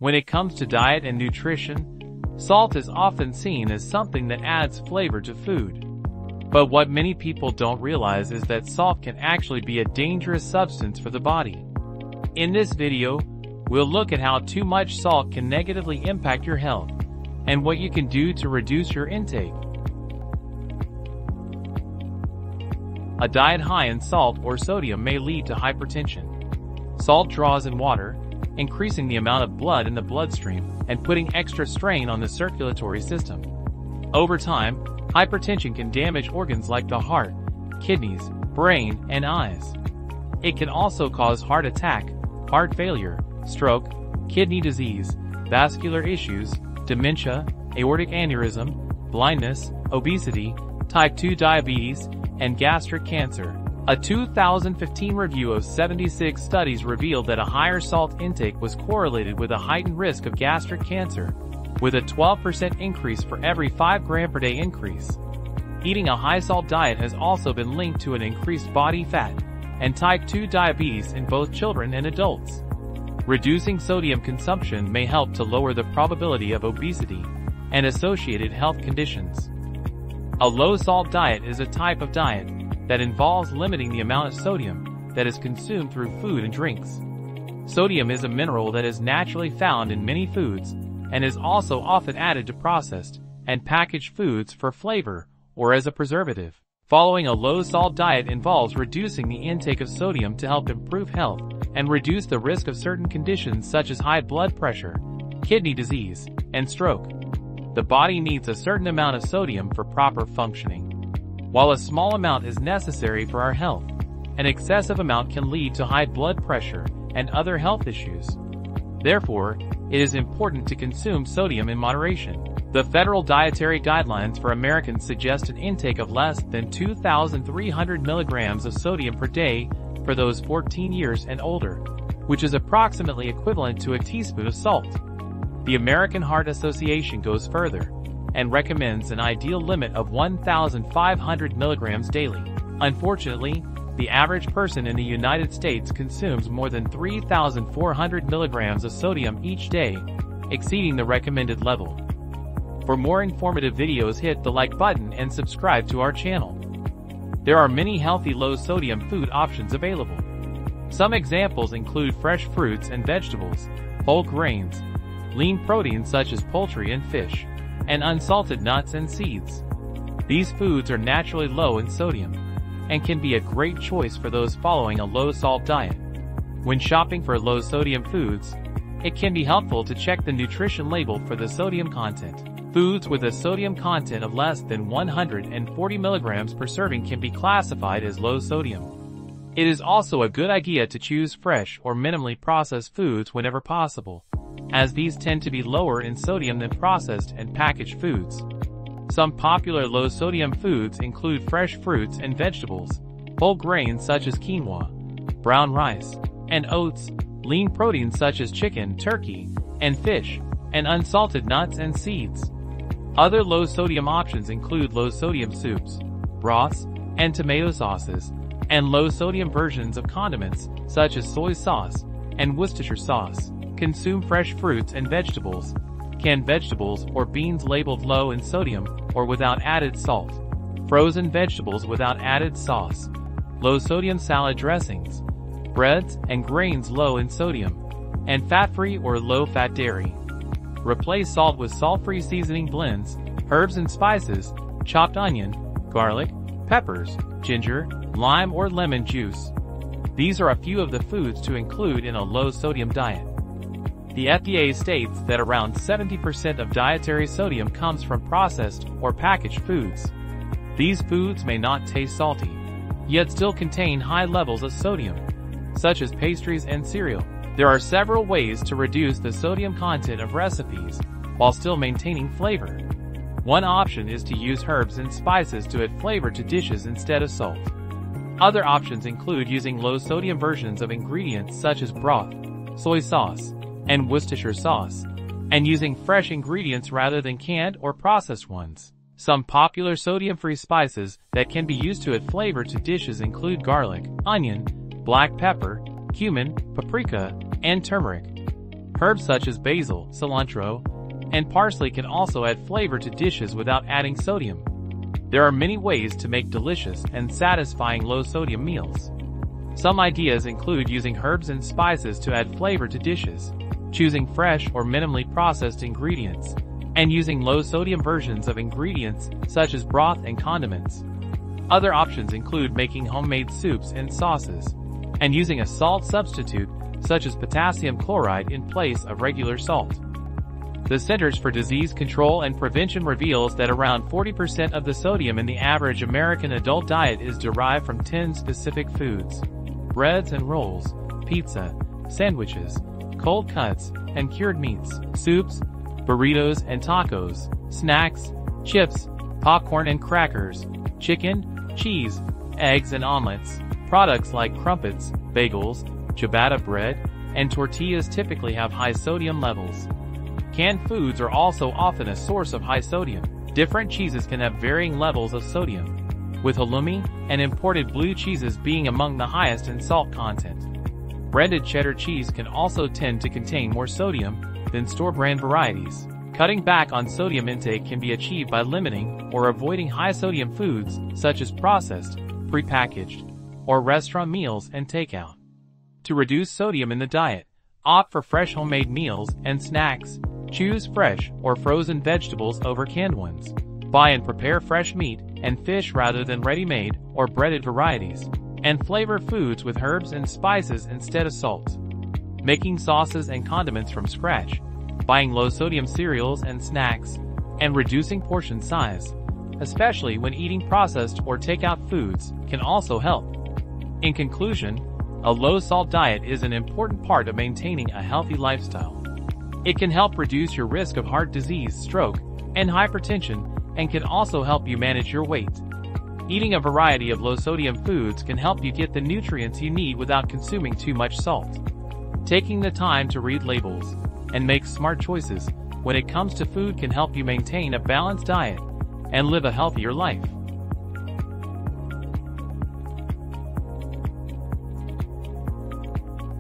When it comes to diet and nutrition, salt is often seen as something that adds flavor to food. But what many people don't realize is that salt can actually be a dangerous substance for the body. In this video, we'll look at how too much salt can negatively impact your health, and what you can do to reduce your intake. A diet high in salt or sodium may lead to hypertension. Salt draws in water, increasing the amount of blood in the bloodstream and putting extra strain on the circulatory system. Over time, hypertension can damage organs like the heart, kidneys, brain, and eyes. It can also cause heart attack, heart failure, stroke, kidney disease, vascular issues, dementia, aortic aneurysm, blindness, obesity, type 2 diabetes, and gastric cancer. A 2015 review of 76 studies revealed that a higher salt intake was correlated with a heightened risk of gastric cancer, with a 12% increase for every 5 gram per day increase. Eating a high-salt diet has also been linked to an increased body fat and type 2 diabetes in both children and adults. Reducing sodium consumption may help to lower the probability of obesity and associated health conditions. A low-salt diet is a type of diet that involves limiting the amount of sodium that is consumed through food and drinks. Sodium is a mineral that is naturally found in many foods and is also often added to processed and packaged foods for flavor or as a preservative. Following a low-salt diet involves reducing the intake of sodium to help improve health and reduce the risk of certain conditions such as high blood pressure, kidney disease, and stroke. The body needs a certain amount of sodium for proper functioning. While a small amount is necessary for our health, an excessive amount can lead to high blood pressure and other health issues. Therefore, it is important to consume sodium in moderation. The Federal Dietary Guidelines for Americans suggest an intake of less than 2,300 milligrams of sodium per day for those 14 years and older, which is approximately equivalent to a teaspoon of salt. The American Heart Association goes further and recommends an ideal limit of 1,500 milligrams daily. Unfortunately, the average person in the United States consumes more than 3,400 milligrams of sodium each day, exceeding the recommended level. For more informative videos, hit the like button and subscribe to our channel. There are many healthy low-sodium food options available. Some examples include fresh fruits and vegetables, whole grains, lean proteins such as poultry and fish, and unsalted nuts and seeds. These foods are naturally low in sodium and can be a great choice for those following a low-salt diet. When shopping for low-sodium foods, it can be helpful to check the nutrition label for the sodium content. Foods with a sodium content of less than 140 milligrams per serving can be classified as low sodium. It is also a good idea to choose fresh or minimally processed foods whenever possible, as these tend to be lower in sodium than processed and packaged foods. Some popular low-sodium foods include fresh fruits and vegetables, whole grains such as quinoa, brown rice, and oats, lean proteins such as chicken, turkey, and fish, and unsalted nuts and seeds. Other low-sodium options include low-sodium soups, broths, and tomato sauces, and low-sodium versions of condiments such as soy sauce and Worcestershire sauce. Consume fresh fruits and vegetables, canned vegetables or beans labeled low in sodium or without added salt, frozen vegetables without added sauce, low-sodium salad dressings, breads and grains low in sodium, and fat-free or low-fat dairy. Replace salt with salt-free seasoning blends, herbs and spices, chopped onion, garlic, peppers, ginger, lime or lemon juice. These are a few of the foods to include in a low-sodium diet. The FDA states that around 70% of dietary sodium comes from processed or packaged foods. These foods may not taste salty, yet still contain high levels of sodium, such as pastries and cereal. There are several ways to reduce the sodium content of recipes while still maintaining flavor. One option is to use herbs and spices to add flavor to dishes instead of salt. Other options include using low-sodium versions of ingredients such as broth, soy sauce, and Worcestershire sauce, and using fresh ingredients rather than canned or processed ones. Some popular sodium-free spices that can be used to add flavor to dishes include garlic, onion, black pepper, cumin, paprika, and turmeric. Herbs such as basil, cilantro, and parsley can also add flavor to dishes without adding sodium. There are many ways to make delicious and satisfying low-sodium meals. Some ideas include using herbs and spices to add flavor to dishes, choosing fresh or minimally processed ingredients, and using low-sodium versions of ingredients such as broth and condiments. Other options include making homemade soups and sauces, and using a salt substitute such as potassium chloride in place of regular salt. The Centers for Disease Control and Prevention reveals that around 40% of the sodium in the average American adult diet is derived from 10 specific foods: breads and rolls, pizza, sandwiches, cold cuts, and cured meats, soups, burritos and tacos, snacks, chips, popcorn and crackers, chicken, cheese, eggs and omelets. Products like crumpets, bagels, ciabatta bread, and tortillas typically have high sodium levels. Canned foods are also often a source of high sodium. Different cheeses can have varying levels of sodium, with halloumi and imported blue cheeses being among the highest in salt content. Branded cheddar cheese can also tend to contain more sodium than store-brand varieties. Cutting back on sodium intake can be achieved by limiting or avoiding high-sodium foods such as processed, prepackaged, or restaurant meals and takeout. To reduce sodium in the diet, opt for fresh homemade meals and snacks. Choose fresh or frozen vegetables over canned ones. Buy and prepare fresh meat and fish rather than ready-made or breaded varieties. And flavor foods with herbs and spices instead of salt. Making sauces and condiments from scratch. Buying low-sodium cereals and snacks. And reducing portion size, especially when eating processed or takeout foods, can also help. In conclusion, a low-salt diet is an important part of maintaining a healthy lifestyle. It can help reduce your risk of heart disease, stroke, and hypertension, and can also help you manage your weight. Eating a variety of low-sodium foods can help you get the nutrients you need without consuming too much salt. Taking the time to read labels and make smart choices when it comes to food can help you maintain a balanced diet and live a healthier life.